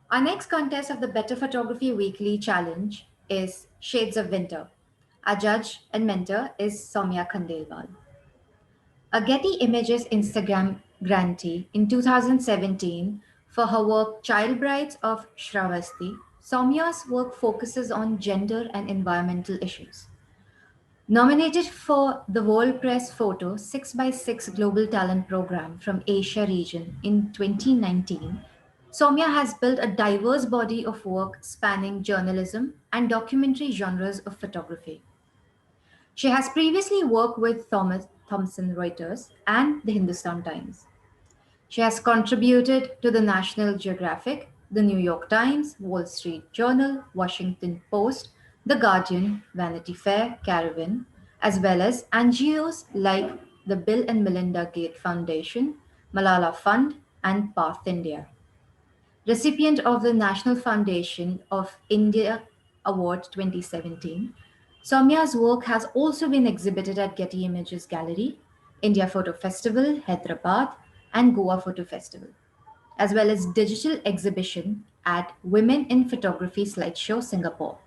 Our next contest of the Better Photography Weekly Challenge is Shades of Winter. Our judge and mentor is Saumya Khandelwal. A Getty Images Instagram grantee in 2017 for her work Child Brides of Shravasti, Soumya's work focuses on gender and environmental issues. Nominated for the World Press Photo 6 by 6 Global Talent Program from Asia region in 2019, Soumya has built a diverse body of work spanning journalism and documentary genres of photography. She has previously worked with Thomson Reuters and the Hindustan Times. She has contributed to the National Geographic, the New York Times, Wall Street Journal, Washington Post, The Guardian, Vanity Fair, Caravan, as well as NGOs like the Bill and Melinda Gates Foundation, Malala Fund, and Path India. Recipient of the National Foundation of India Award 2017, Soumya's work has also been exhibited at Getty Images Gallery, India Photo Festival, Hyderabad, and Goa Photo Festival, as well as digital exhibition at Women in Photography Slideshow Singapore.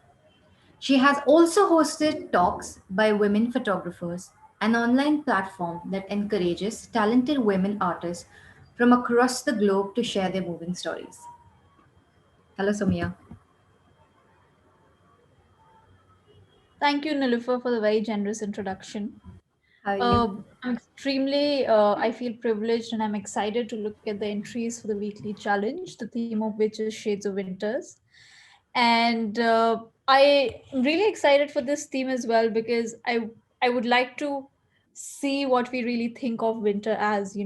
She has also hosted talks by women photographers, an online platform that encourages talented women artists from across the globe to share their moving stories. Hello, Soumya. Thank you, Nilufer, for the very generous introduction. How are you? I feel privileged and I'm excited to look at the entries for the weekly challenge, the theme of which is Shades of Winters. And I am really excited for this theme as well because I would like to see what we really think of winter as,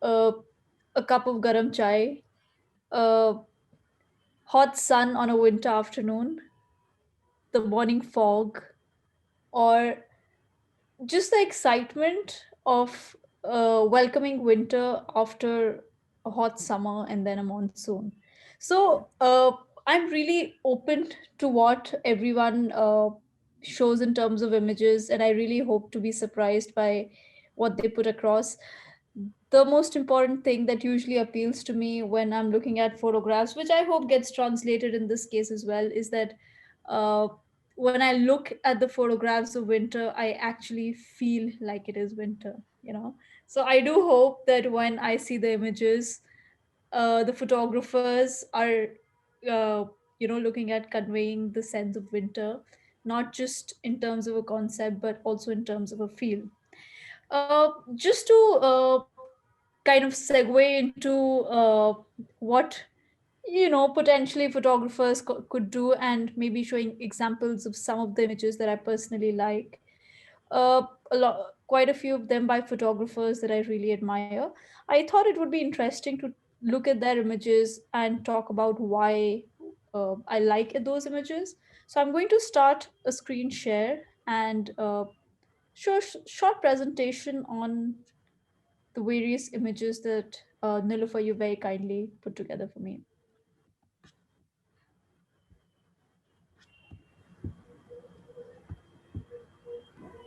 uh, a cup of garam chai, a hot sun on a winter afternoon, the morning fog, or just the excitement of welcoming winter after a hot summer and then a monsoon. So I'm really open to what everyone shows in terms of images, and I really hope to be surprised by what they put across. The most important thing that usually appeals to me when I'm looking at photographs, which I hope gets translated in this case as well, is that uh, when I look at the photographs of winter, I actually feel like it is winter, you know. So I do hope that when I see the images, the photographers are, uh, looking at conveying the sense of winter, not just in terms of a concept, but also in terms of a feel. Just to kind of segue into what potentially photographers could do, and maybe showing examples of some of the images that I personally like. Quite a few of them by photographers that I really admire. I thought it would be interesting to look at their images and talk about why I like those images. So I'm going to start a screen share and show a short presentation on the various images that Nilufer, you very kindly put together for me.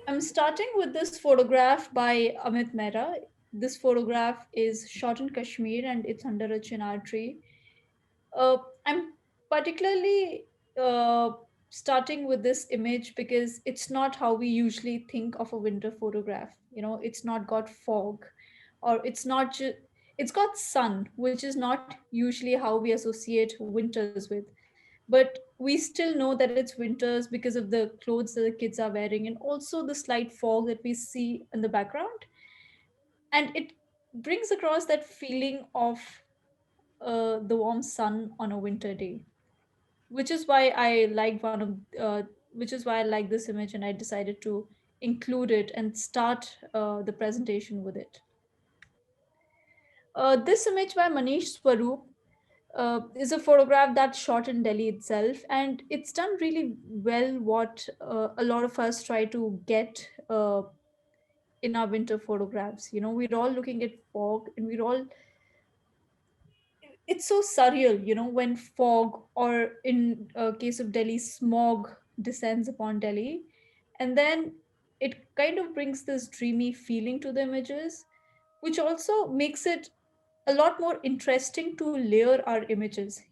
I'm starting with this photograph by Amit Mehra. This photograph is shot in Kashmir and it's under a chinar tree. I'm particularly starting with this image because it's not how we usually think of a winter photograph. It's not got fog, or it's got sun, which is not usually how we associate winters with. But we still know that it's winters because of the clothes that the kids are wearing, and also the slight fog that we see in the background. And it brings across that feeling of the warm sun on a winter day, which is why I like which is why I like this image, and I decided to include it and start the presentation with it. This image by Manish Swaroop is a photograph that's shot in Delhi itself, and it's done really well what a lot of us try to get in our winter photographs. We're all looking at fog, and it's so surreal, when fog, or in case of Delhi, smog descends upon Delhi, and then it kind of brings this dreamy feeling to the images, which also makes it a lot more interesting to layer our images,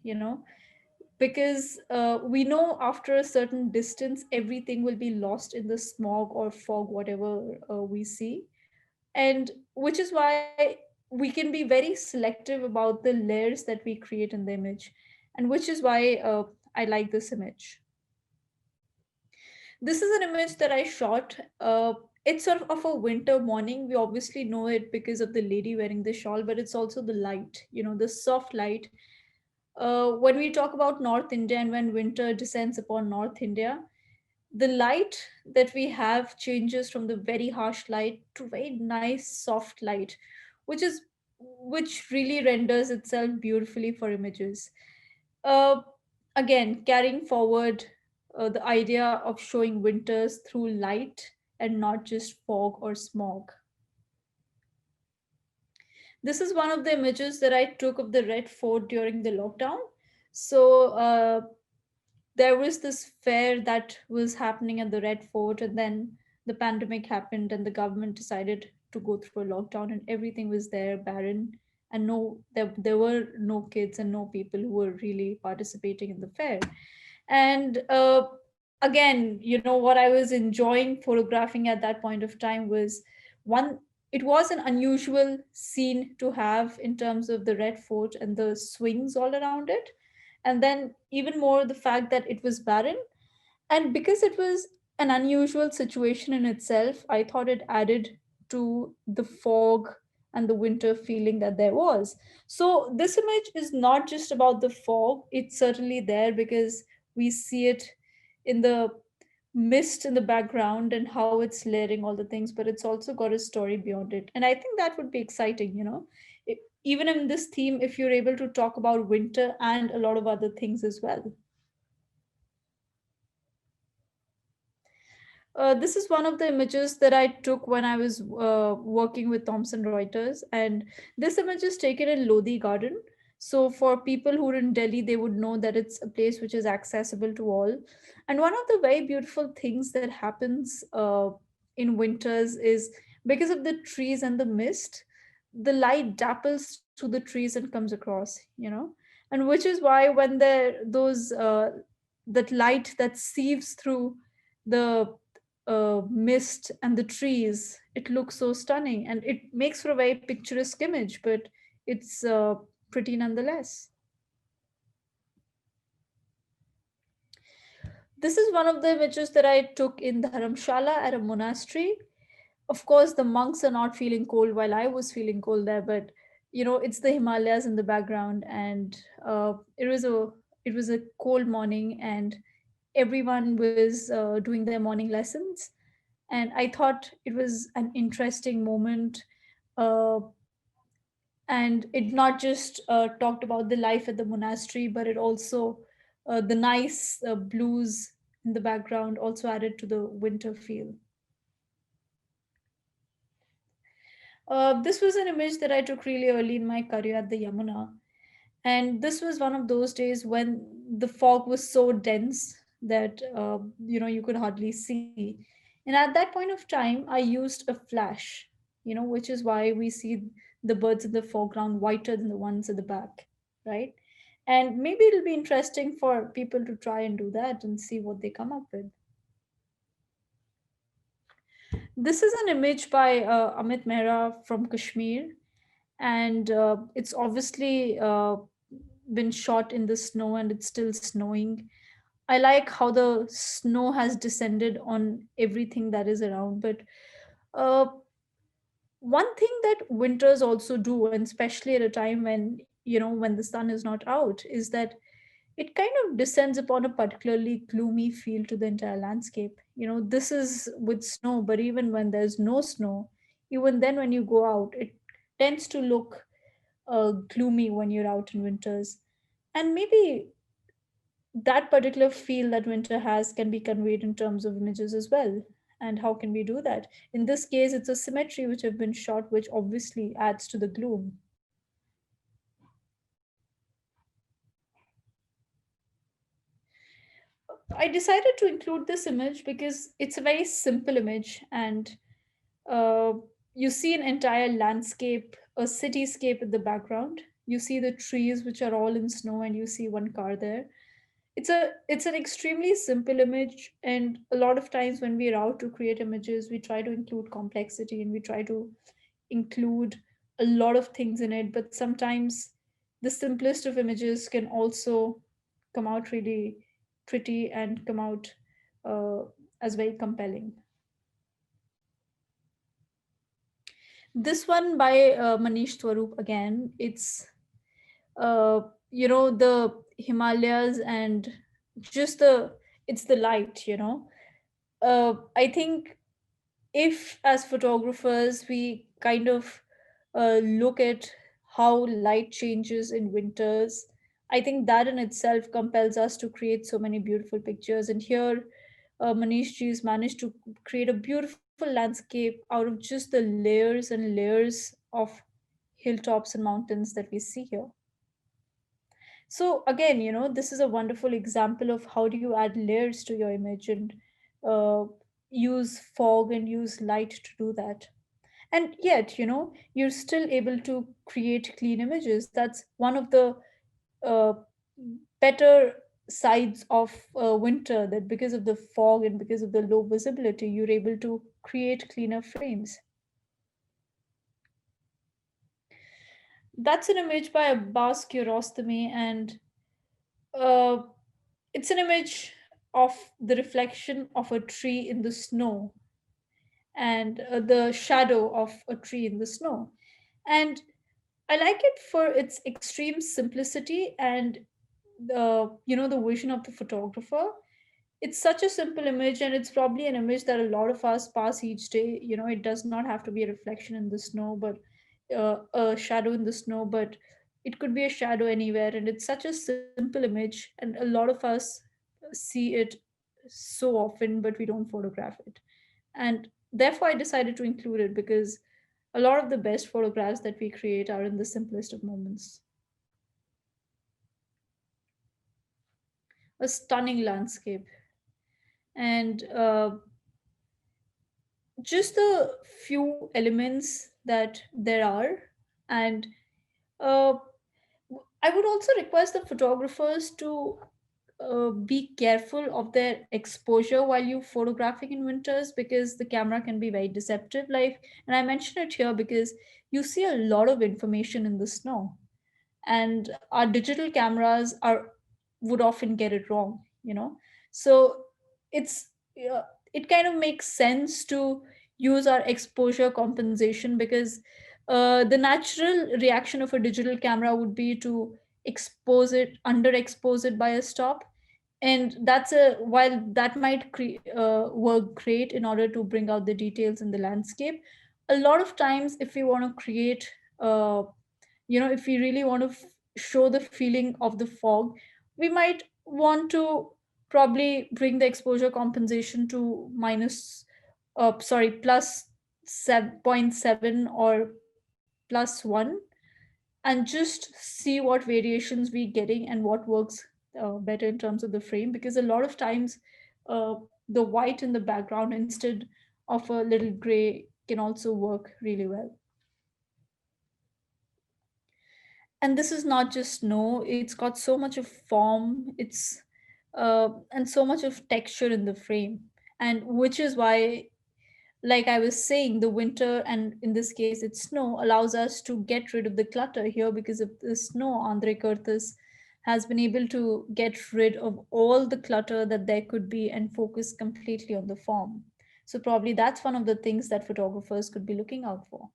because we know after a certain distance everything will be lost in the smog or fog, whatever we see. And which is why we can be very selective about the layers that we create in the image, and which is why I like this image. This is an image that I shot. It's sort of a winter morning. We obviously know it because of the lady wearing the shawl, but it's also the light, the soft light. When we talk about North India and when winter descends upon North India, the light that we have changes from the very harsh light to very nice soft light, which is which really renders itself beautifully for images. uh, Again, carrying forward the idea of showing winters through light and not just fog or smog. This is one of the images that I took of the Red Fort during the lockdown. So there was this fair that was happening at the Red Fort, and then the pandemic happened, and the government decided to go through a lockdown, and everything was there barren, and there were no kids and no people who were really participating in the fair. And again, what I was enjoying photographing at that point of time was one. It was an unusual scene to have in terms of the Red Fort and the swings all around it, and then even more the fact that it was barren. And because it was an unusual situation in itself, I thought it added to the fog and the winter feeling that there was. So this image is not just about the fog, it's certainly there because we see it in the mist in the background and how it's layering all the things, but it's also got a story beyond it. And I think that would be exciting, even in this theme, if you're able to talk about winter and a lot of other things as well. This is one of the images that I took when I was working with Thomson Reuters, and this image is taken in Lodi Garden. So, for people who are in Delhi, they would know that it's a place which is accessible to all. And one of the very beautiful things that happens in winters is because of the trees and the mist, the light dapples through the trees and comes across. And which is why when there those that light that sieves through the mist and the trees, it looks so stunning and it makes for a very picturesque image, but it's pretty nonetheless. This is one of the images that I took in Dharamshala at a monastery. Of course, the monks are not feeling cold while I was feeling cold there, but it's the Himalayas in the background, and it was a cold morning, and everyone was doing their morning lessons. And I thought it was an interesting moment, uh, and it not just talked about the life at the monastery, but it also the nice blues in the background also added to the winter feel. This was an image that I took really early in my career at the Yamuna. And this was one of those days when the fog was so dense that you could hardly see. And at that point of time, I used a flash, which is why we see the birds in the foreground whiter than the ones at the back, right? And maybe it'll be interesting for people to try and do that and see what they come up with. This is an image by Amit Mehra from Kashmir, and it's obviously been shot in the snow and it's still snowing. I like how the snow has descended on everything that is around, but uh, one thing that winters also do, and especially at a time when the sun is not out, is that it kind of descends upon a particularly gloomy feel to the entire landscape. This is with snow, but even when there's no snow, even then when you go out, it tends to look gloomy when you're out in winters. And maybe that particular feel that winter has can be conveyed in terms of images as well. And how can we do that? In this case, it's a symmetry which have been shot, which obviously adds to the gloom. I decided to include this image because it's a very simple image, and uh, you see an entire landscape a cityscape in the background. You see the trees which are all in snow, and you see one car there. It's an extremely simple image, and a lot of times when we're out to create images, we try to include complexity and we try to include a lot of things in it. But sometimes the simplest of images can also come out really pretty and come out uh, as very compelling. This one by Manish Swarup again. It's uh, the Himalayas, and just it's the light. I think if as photographers we kind of look at how light changes in winters, I think that in itself compels us to create so many beautiful pictures. And here Manish ji has managed to create a beautiful landscape out of just the layers and layers of hilltops and mountains that we see here. So again, this is a wonderful example of how do you add layers to your image, and uh, use fog and use light to do that. And yet, you're still able to create clean images. That's one of the uh, better sides of winter, that because of the fog and because of the low visibility, you're able to create cleaner frames. That's an image by Abbas Kiarostami, and uh, it's an image of the reflection of a tree in the snow, and the shadow of a tree in the snow. And I like it for its extreme simplicity and the vision of the photographer. It's such a simple image, and it's probably an image that a lot of us pass each day. It does not have to be a reflection in the snow, but a shadow in the snow, but it could be a shadow anywhere. And it's such a simple image, and a lot of us see it so often, but we don't photograph it. And therefore I decided to include it, because a lot of the best photographs that we create are in the simplest of moments. A stunning landscape, and just the few elements that there are. And uh, I would also request the photographers to be careful of their exposure while you photographing in winters, because the camera can be very deceptive. Like, and I mention it here because you see a lot of information in the snow, and our digital cameras are would often get it wrong. So it's uh, it kind of makes sense to use our exposure compensation, because the natural reaction of a digital camera would be to underexpose it by a stop. And that's a while that might work great in order to bring out the details in the landscape. A lot of times, if we want to create uh, if we really want to show the feeling of the fog, we might want to probably bring the exposure compensation to minus sorry plus 7.7 or plus 1, and just see what variations we getting and what works better in terms of the frame. Because a lot of times uh, the white in the background instead of a little gray can also work really well. And this is not just snow, it's got so much of form, it's and so much of texture in the frame. And which is why, like I was saying, the winter, and in this case it's snow, allows us to get rid of the clutter here. Because of the snow, Andre Curtis has been able to get rid of all the clutter that there could be and focus completely on the form. So probably that's one of the things that photographers could be looking out for.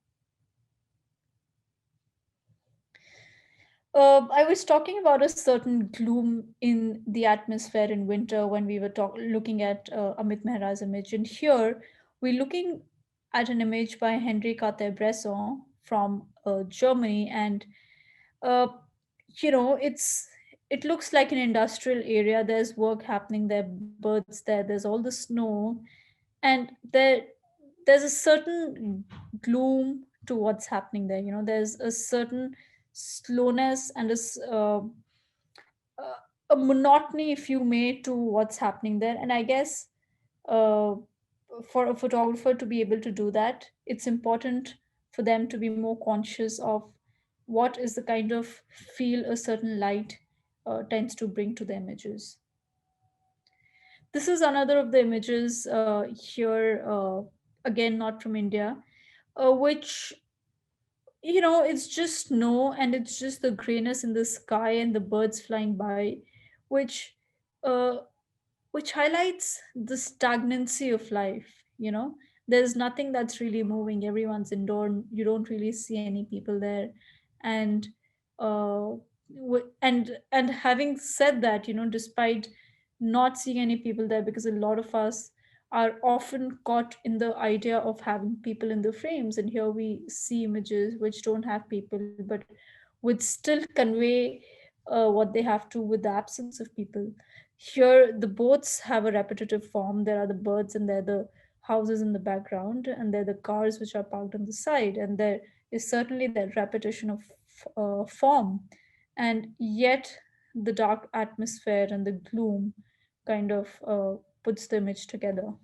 I was talking about a certain gloom in the atmosphere in winter when we were looking at Amit Mehra's image. And here we're looking at an image by Henri Cartier-Bresson from Germany. And uh, it looks like an industrial area. There's work happening there, birds there. There's all the snow, and there's a certain gloom to what's happening there. There's a certain slowness and a monotony, if you may, to what's happening there. And I guess uh, for a photographer to be able to do that, it's important for them to be more conscious of what is the kind of feel a certain light tends to bring to the images. This is another of the images here, again, not from India, which, it's just snow and it's just the grayness in the sky and the birds flying by, which uh, which highlights the stagnancy of life. There's nothing that's really moving. Everyone's indoor. You don't really see any people there. And and having said that, despite not seeing any people there, because a lot of us are often caught in the idea of having people in the frames, and here we see images which don't have people but would still convey what they have to with the absence of people. Here, the boats have a repetitive form. There are the birds, and there are the houses in the background, and there are the cars which are parked on the side, and there is certainly that repetition of form. And yet, the dark atmosphere and the gloom kind of puts the image together.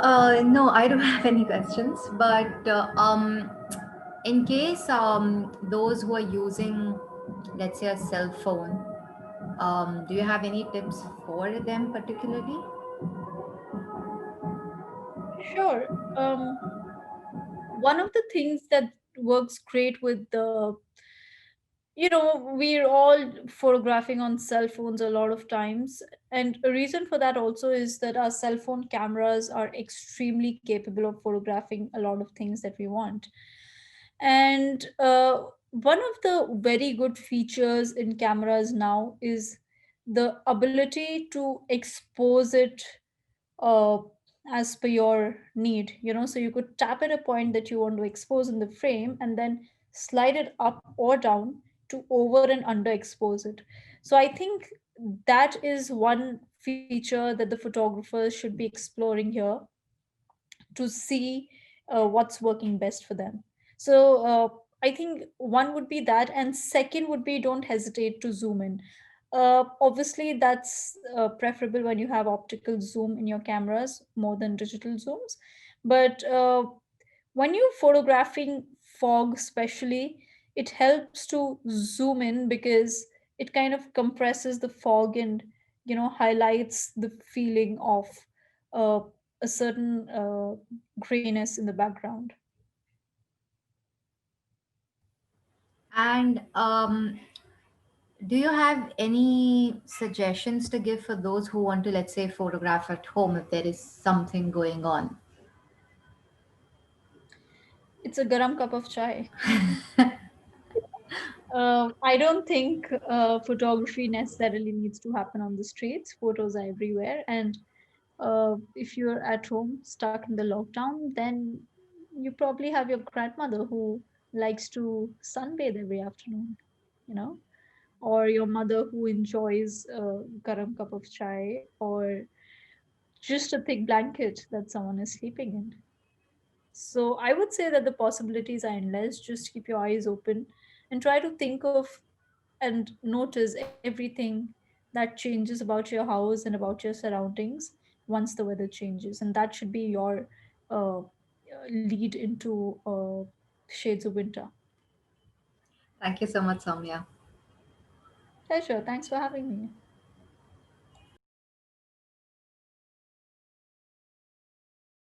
No, I don't have any questions, but in case those who are using, let's say, a cell phone, do you have any tips for them particularly? Sure. One of the things that works great with we're all photographing on cell phones a lot of times, and a reason for that also is that our cell phone cameras are extremely capable of photographing a lot of things that we want. And one of the very good features in cameras now is the ability to expose it uh, as per your need. So you could tap at a point that you want to expose in the frame and then slide it up or down to over and underexpose it. So I think that is one feature that the photographers should be exploring here, to see what's working best for them. So I think one would be that, and second would be don't hesitate to zoom in. Obviously, that's preferable when you have optical zoom in your cameras more than digital zooms. But when you're photographing fog, especially, it helps to zoom in because it kind of compresses the fog and highlights the feeling of uh, a certain grayness in the background. And do you have any suggestions to give for those who want to, let's say, photograph at home if there is something going on? It's a garam cup of chai. I don't think photography necessarily needs to happen on the streets. Photos are everywhere, and if you're at home stuck in the lockdown, then you probably have your grandmother who likes to sunbathe every afternoon, you know, or your mother who enjoys a garam cup of chai, or just a thick blanket that someone is sleeping in. So I would say that the possibilities are endless. Just keep your eyes open and try to think of and notice everything that changes about your house and about your surroundings once the weather changes. And that should be your lead into shades of winter. Thank you so much, Soumya. Pleasure. Thanks for having me.